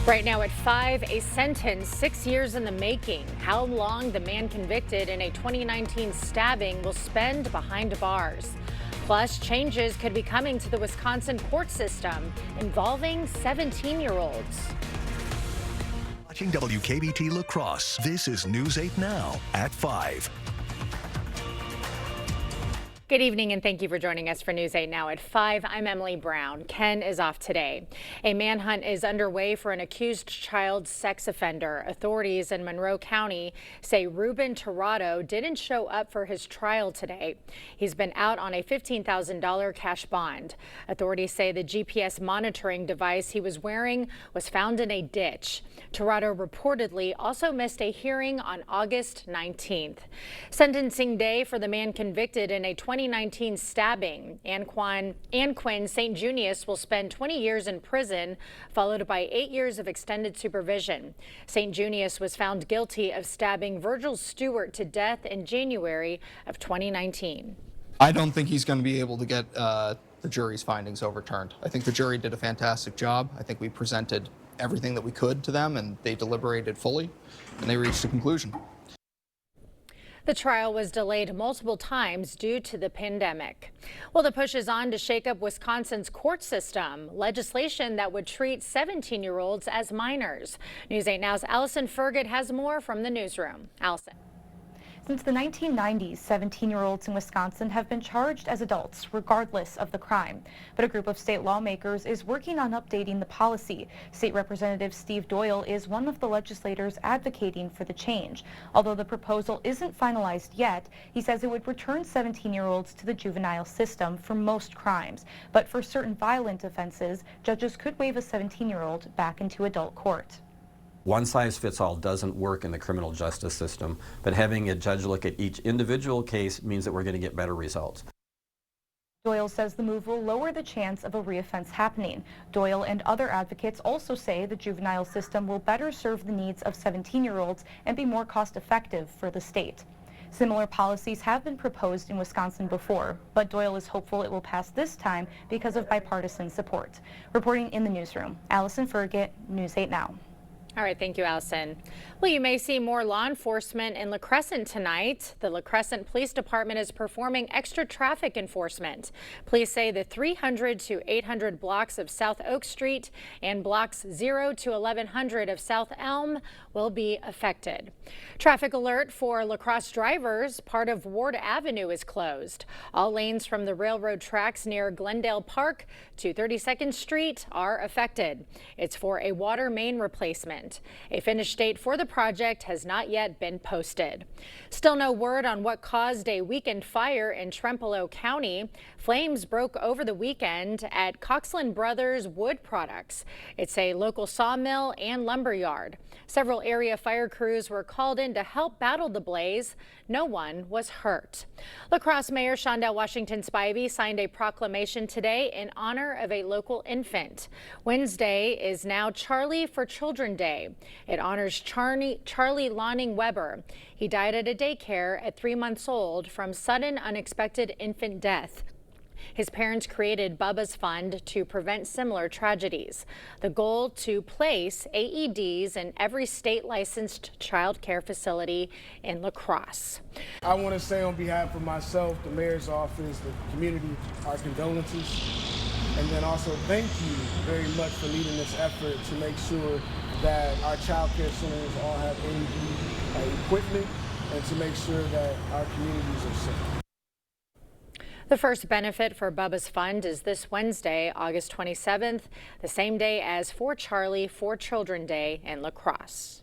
Right now at 5, a sentence 6 years in the making. How long the man convicted in a 2019 stabbing will spend behind bars. Plus, changes could be coming to the Wisconsin court system involving 17-year-olds. Watching WKBT La Crosse, this is News 8 Now at 5. Good evening and thank you for joining us for News 8 Now at 5. I'm Emily Brown. Ken is off today. A manhunt is underway for an accused child sex offender. Authorities in Monroe County say Ruben Tirado didn't show up for his trial today. He's been out on a $15,000 cash bond. Authorities say the GPS monitoring device he was wearing was found in a ditch. Tirado reportedly also missed a hearing on August 19th. Sentencing day for the man convicted in a 2019 stabbing. Anquin St. Junius will spend 20 years in prison, followed by 8 years of extended supervision. St. Junius was found guilty of stabbing Virgil Stewart to death in January of 2019. I don't think he's going to be able to get the jury's findings overturned. I think the jury did a fantastic job. I think we presented everything that we could to them, and they deliberated fully, and they reached a conclusion. The trial was delayed multiple times due to the pandemic. Well, the push is on to shake up Wisconsin's court system, legislation that would treat 17-year-olds as minors. News 8 Now's Allison Fergit has more from the newsroom. Allison. Since the 1990s, 17-year-olds in Wisconsin have been charged as adults, regardless of the crime. But a group of state lawmakers is working on updating the policy. State Representative Steve Doyle is one of the legislators advocating for the change. Although the proposal isn't finalized yet, he says it would return 17-year-olds to the juvenile system for most crimes. But for certain violent offenses, judges could waive a 17-year-old back into adult court. One size fits all doesn't work in the criminal justice system, but having a judge look at each individual case means that we're going to get better results. Doyle says the move will lower the chance of a reoffense happening. Doyle and other advocates also say the juvenile system will better serve the needs of 17-year-olds and be more cost-effective for the state. Similar policies have been proposed in Wisconsin before, but Doyle is hopeful it will pass this time because of bipartisan support. Reporting in the newsroom, Allison Fergit, News 8 Now. All right, thank you, Allison. Well, you may see more law enforcement in La Crescent tonight. The La Crescent Police Department is performing extra traffic enforcement. Police say the 300 to 800 blocks of South Oak Street and blocks 0 to 1100 of South Elm will be affected. Traffic alert for La Crosse drivers. Part of Ward Avenue is closed. All lanes from the railroad tracks near Glendale Park to 32nd Street are affected. It's for a water main replacement. A finished date for the project has not yet been posted. Still no word on what caused a weekend fire in Trempealeau County. Flames broke over the weekend at Coxland Brothers Wood Products. It's a local sawmill and lumber yard. Several area fire crews were called in to help battle the blaze. No one was hurt. La Crosse Mayor Shondell Washington Spivey signed a proclamation today in honor of a local infant. Wednesday is now Charlie for Children Day. It honors Charlie Lonning Weber. He died at a daycare at 3 months old from sudden unexpected infant death. His parents created Bubba's Fund to prevent similar tragedies. The goal to place AEDs in every state licensed child care facility in La Crosse. I want to say on behalf of myself, the mayor's office, the community, our condolences, and then also thank you very much for leading this effort to make sure that our child care centers all have AED equipment and to make sure that our communities are safe. The first benefit for Bubba's Fund is this Wednesday, August 27th, the same day as For Charlie for Children Day in La Crosse.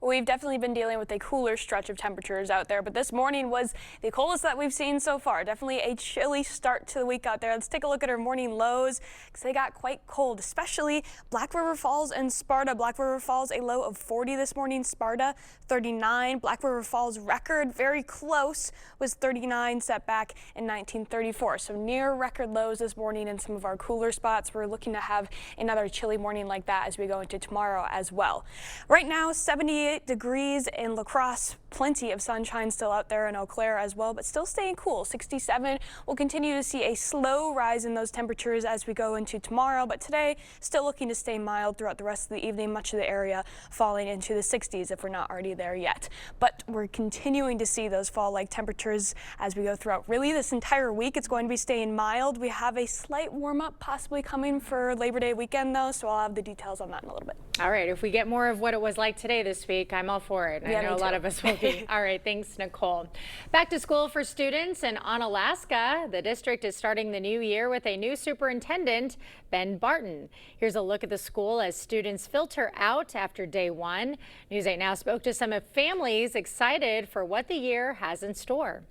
We've definitely been dealing with a cooler stretch of temperatures out there, but this morning was the coldest that we've seen so far. Definitely a chilly start to the week out there. Let's take a look at our morning lows because they got quite cold, especially Black River Falls and Sparta. Black River Falls a low of 40 this morning, Sparta 39. Black River Falls record very close was 39, set back in 1934. So near record lows this morning in some of our cooler spots. We're looking to have another chilly morning like that as we go into tomorrow as well. Right now, 78 68 degrees in La Crosse. Plenty of sunshine still out there in Eau Claire as well, but still staying cool. 67. We'll continue to see a slow rise in those temperatures as we go into tomorrow, but today still looking to stay mild throughout the rest of the evening. Much of the area falling into the 60s if we're not already there yet. But we're continuing to see those fall-like temperatures as we go throughout really this entire week. It's going to be staying mild. We have a slight warm-up possibly coming for Labor Day weekend though, so I'll have the details on that in a little bit. All right, if we get more of what it was like today this week, I'm all for it. Yeah, I know a lot of us will be. All right, thanks, Nicole. Back to school for students in Onalaska. The district is starting the new year with a new superintendent, Ben Barton. Here's a look at the school as students filter out after day one. News 8 Now spoke to some of families excited for what the year has in store.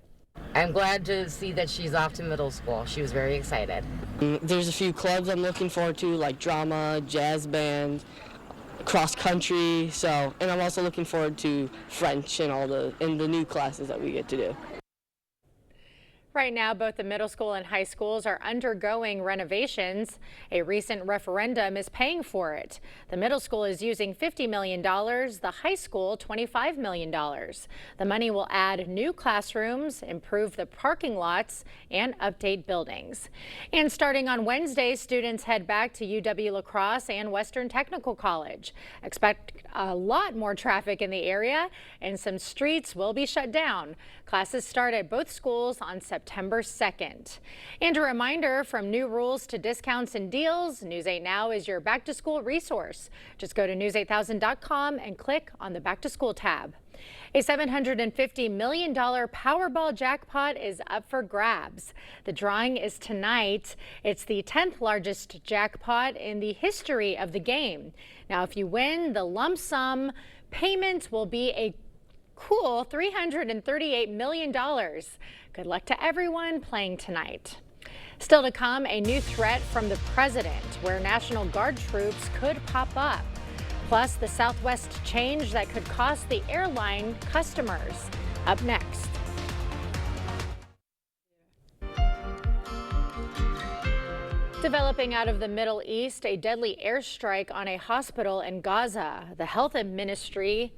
I'm glad to see that she's off to middle school. She was very excited. There's a few clubs I'm looking forward to, like drama, jazz band, cross country. And I'm also looking forward to French and the new classes that we get to do. Right now, both the middle school and high schools are undergoing renovations. A recent referendum is paying for it. The middle school is using $50 million, the high school $25 million. The money will add new classrooms, improve the parking lots, and update buildings. And starting on Wednesday, students head back to UW-La Crosse and Western Technical College. Expect a lot more traffic in the area, and some streets will be shut down. Classes start at both schools on September 2nd. And a reminder, from new rules to discounts and deals, News 8 Now is your back to school resource. Just go to news8000.com and click on the back to school tab. A $750 million Powerball jackpot is up for grabs. The drawing is tonight. It's the 10th largest jackpot in the history of the game. Now, if you win, the lump sum payment will be a cool $338 million. Good luck to everyone playing tonight. Still to come, a new threat from the president, where National Guard troops could pop up. Plus, the Southwest change that could cost the airline customers. Up next. Developing out of the Middle East, a deadly airstrike on a hospital in Gaza. The health ministry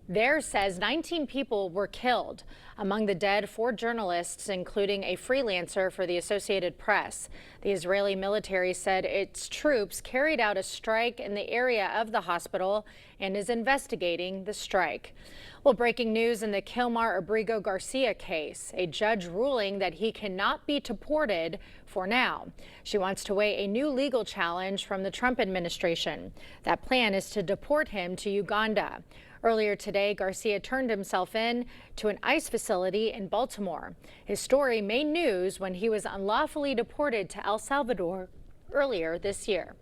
there says 19 people were killed. Among the dead, 4 journalists, including a freelancer for the Associated Press. The Israeli military said its troops carried out a strike in the area of the hospital and is investigating the strike. Well, breaking news in the Kilmar Abrigo Garcia case, a judge ruling that he cannot be deported for now. She wants to weigh a new legal challenge from the Trump administration. That plan is to deport him to Uganda. Earlier today, Garcia turned himself in to an ICE facility in Baltimore. His story made news when he was unlawfully deported to El Salvador earlier this year.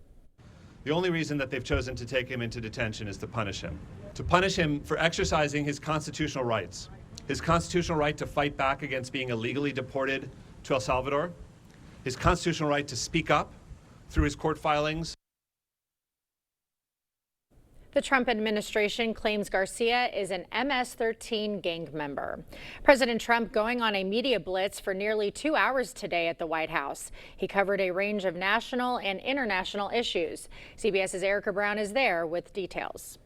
The only reason that they've chosen to take him into detention is to punish him for exercising his constitutional rights, his constitutional right to fight back against being illegally deported to El Salvador, his constitutional right to speak up through his court filings. The Trump administration claims Garcia is an MS-13 gang member. President Trump going on a media blitz for nearly 2 hours today at the White House. He covered a range of national and international issues. CBS's Erica Brown is there with details.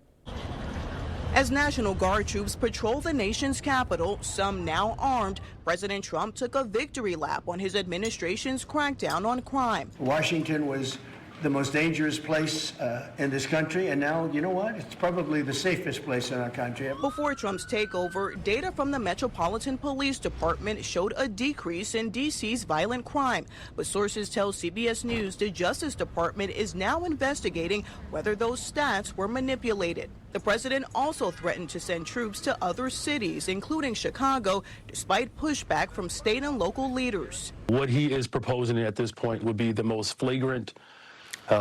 As National Guard troops patrol the nation's capital, some now armed, President Trump took a victory lap on his administration's crackdown on crime. Washington was the most dangerous place in this country, and now, you know what? It's probably the safest place in our country. Before Trump's takeover, data from the Metropolitan Police Department showed a decrease in D.C.'s violent crime. But sources tell CBS News the Justice Department is now investigating whether those stats were manipulated. The president also threatened to send troops to other cities, including Chicago, despite pushback from state and local leaders. What he is proposing at this point would be the most flagrant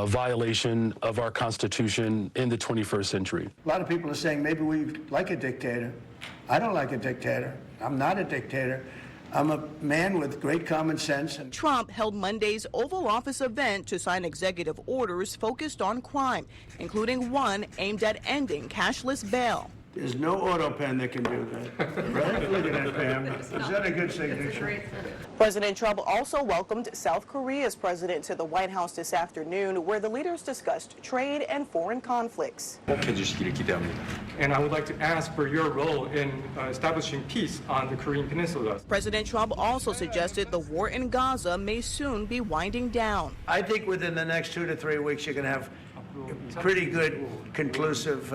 violation of our Constitution in the 21st century. A lot of people are saying maybe we like a dictator. I don't like a dictator. I'm not a dictator. I'm a man with great common sense. Trump held Monday's Oval Office event to sign executive orders focused on crime, including one aimed at ending cashless bail. There's no auto pen that can do that. Right? Look at that, Pam. Is that a good signature? President Trump also welcomed South Korea's president to the White House this afternoon, where the leaders discussed trade and foreign conflicts. And I would like to ask for your role in establishing peace on the Korean Peninsula. President Trump also suggested the war in Gaza may soon be winding down. I think within the next 2 to 3 weeks, you're going to have pretty good conclusive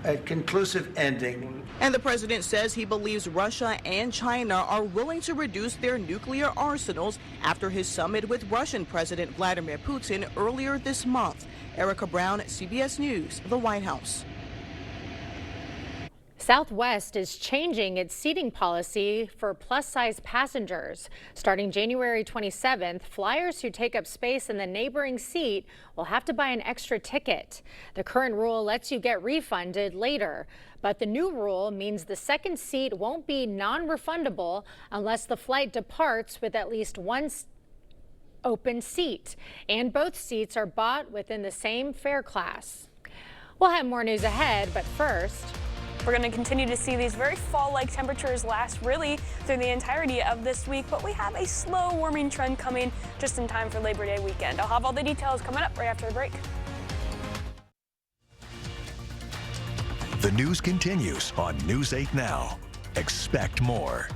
a conclusive ending. And the president says he believes Russia and China are willing to reduce their nuclear arsenals after his summit with Russian President Vladimir Putin earlier this month. Erica Brown, CBS News, the White House. Southwest is changing its seating policy for plus-size passengers. Starting January 27th, flyers who take up space in the neighboring seat will have to buy an extra ticket. The current rule lets you get refunded later, but the new rule means the second seat won't be non-refundable unless the flight departs with at least one open seat, and both seats are bought within the same fare class. We'll have more news ahead, but first, we're going to continue to see these very fall-like temperatures last really through the entirety of this week, but we have a slow warming trend coming just in time for Labor Day weekend. I'll have all the details coming up right after the break. The news continues on News 8 Now. Expect more.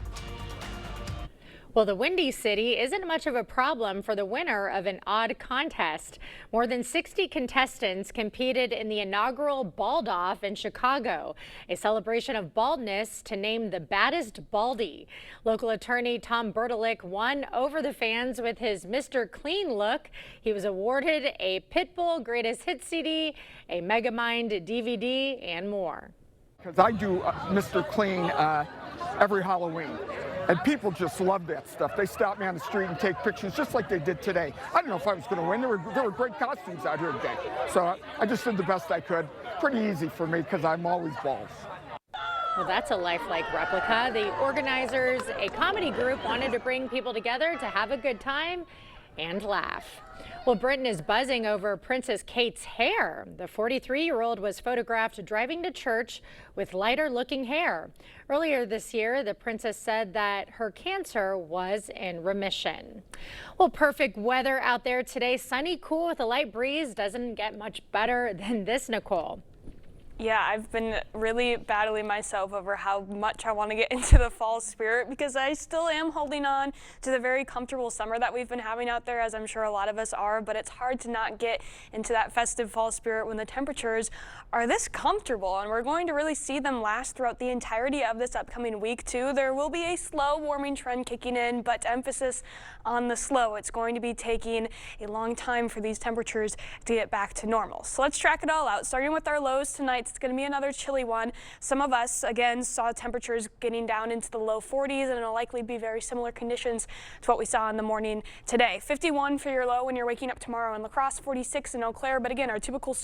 Well, the Windy City isn't much of a problem for the winner of an odd contest. More than 60 contestants competed in the inaugural Bald Off in Chicago, a celebration of baldness to name the baddest baldy. Local attorney Tom Bertolick won over the fans with his Mr. Clean look. He was awarded a Pitbull Greatest Hits CD, a Megamind DVD, and more. Because I do Mr. Clean every Halloween. And people just love that stuff. They stop me on the street and take pictures just like they did today. I don't know if I was going to win. There were great costumes out here today. So I just did the best I could. Pretty easy for me because I'm always bald. Well, that's a lifelike replica. The organizers, a comedy group, wanted to bring people together to have a good time and laugh. Well, Britain is buzzing over Princess Kate's hair. The 43-year-old was photographed driving to church with lighter-looking hair. Earlier this year, the princess said that her cancer was in remission. Well, perfect weather out there today. Sunny, cool with a light breeze. Doesn't get much better than this, Nicole. Yeah, I've been really battling myself over how much I want to get into the fall spirit because I still am holding on to the very comfortable summer that we've been having out there, as I'm sure a lot of us are, but it's hard to not get into that festive fall spirit when the temperatures are this comfortable, and we're going to really see them last throughout the entirety of this upcoming week too. There will be a slow warming trend kicking in, but emphasis on the slow. It's going to be taking a long time for these temperatures to get back to normal. So let's track it all out, starting with our lows tonight. It's going to be another chilly one. Some of us, again, saw temperatures getting down into the low 40s, and it'll likely be very similar conditions to what we saw in the morning today. 51 for your low when you're waking up tomorrow in La Crosse, 46 in Eau Claire, but again, our typical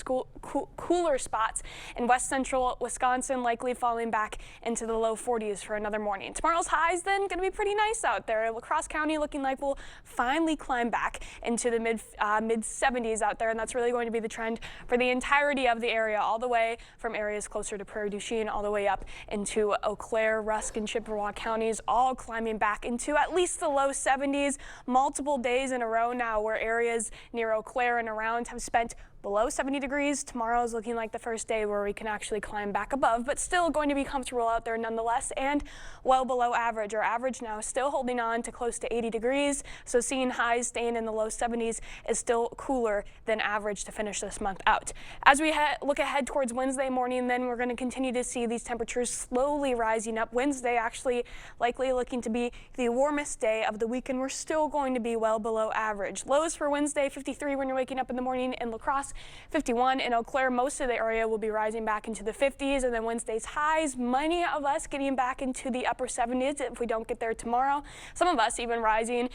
cooler spots in west central Wisconsin likely falling back into the low 40s for another morning. Tomorrow's highs then going to be pretty nice out there. La Crosse County looking like we'll finally climb back into the mid 70s out there, and that's really going to be the trend for the entirety of the area, all the way from areas closer to Prairie du Chien all the way up into Eau Claire, Rusk, and Chippewa counties, all climbing back into at least the low 70s. Multiple days in a row now where areas near Eau Claire and around have spent below 70 degrees. Tomorrow is looking like the first day where we can actually climb back above, but still going to be comfortable out there nonetheless and well below average. Our average now is still holding on to close to 80 degrees, so seeing highs staying in the low 70s is still cooler than average to finish this month out. As we look ahead towards Wednesday morning, then we're going to continue to see these temperatures slowly rising up. Wednesday actually likely looking to be the warmest day of the week, and we're still going to be well below average. Lows for Wednesday, 53 when you're waking up in the morning in La Crosse, 51 in Eau Claire. Most of the area will be rising back into the 50s, and then Wednesday's highs, many of us getting back into the upper 70s if we don't get there tomorrow. Some of us even rising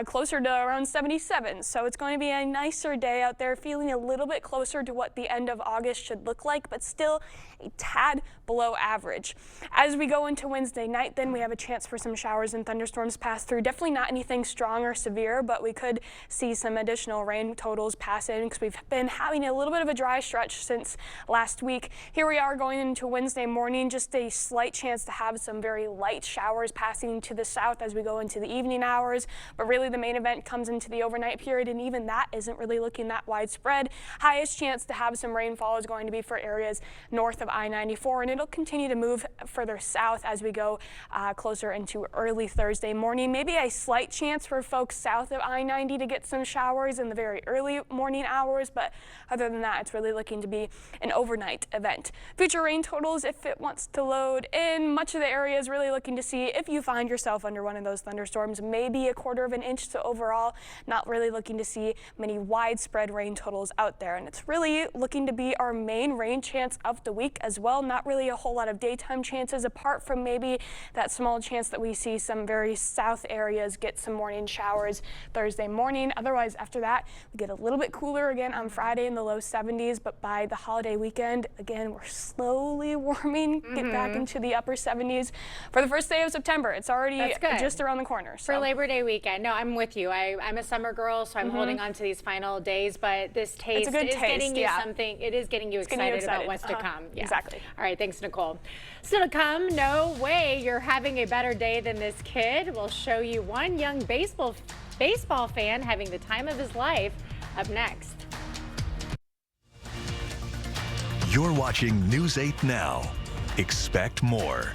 closer to around 77. So it's going to be a nicer day out there, feeling a little bit closer to what the end of August should look like, but still a tad below average. As we go into Wednesday night, then we have a chance for some showers and thunderstorms pass through. Definitely not anything strong or severe, but we could see some additional rain totals pass in because we've been having a little bit of a dry stretch since last week. Here we are going into Wednesday morning, just a slight chance to have some very light showers passing to the south as we go into the evening hours. But really the main event comes into the overnight period, and even that isn't really looking that widespread. Highest chance to have some rainfall is going to be for areas north of I-94, and it'll continue to move further south as we go closer into early Thursday morning. Maybe a slight chance for folks south of I-90 to get some showers in the very early morning hours, but other than that, it's really looking to be an overnight event. Future rain totals, if it wants to load in, much of the area is really looking to see if you find yourself under one of those thunderstorms, maybe 1/4 of an inch. So overall, not really looking to see many widespread rain totals out there, and it's really looking to be our main rain chance of the week as well. Not really a whole lot of daytime chances, apart from maybe that small chance that we see some very south areas get some morning showers Thursday morning. Otherwise, after that, we get a little bit cooler again on Friday in the low 70s, but by the holiday weekend, again, we're slowly warming, get back into the upper 70s for the first day of September. It's already just around the corner. So. For Labor Day weekend. No, I'm with you. I'm a summer girl, so I'm holding on to these final days, but this taste is getting you something. It is getting you excited about what's to come. Yeah. Exactly. All right, thanks, Nicole. Still to come, no way you're having a better day than this kid. We'll show you one young baseball fan having the time of his life up next. You're watching News 8 Now. Expect more.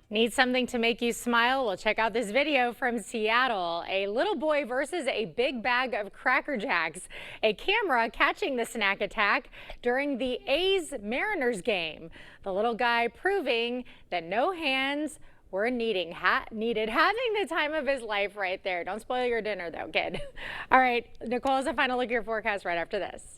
Need something to make you smile? Well, check out this video from Seattle. A little boy versus a big bag of Cracker Jacks. A camera catching the snack attack during the A's-Mariners game. The little guy proving that no hands were needed. Having the time of his life right there. Don't spoil your dinner though, kid. All right, Nicole has a final look at your forecast right after this.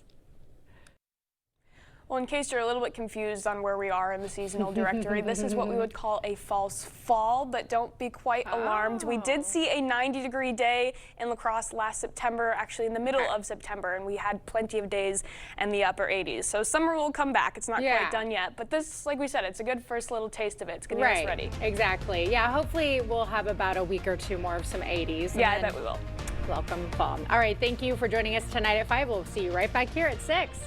Well, in case you're a little bit confused on where we are in the seasonal directory, this is what we would call a false fall, but don't be quite alarmed. We did see a 90-degree day in La Crosse last September, actually in the middle of September, and we had plenty of days in the upper 80s. So summer will come back. It's not quite done yet, but this, like we said, it's a good first little taste of it. It's going to get us ready. Exactly. Yeah, hopefully we'll have about a week or two more of some 80s. Yeah, I bet we will. Welcome fall. All right, thank you for joining us tonight at 5. We'll see you right back here at 6.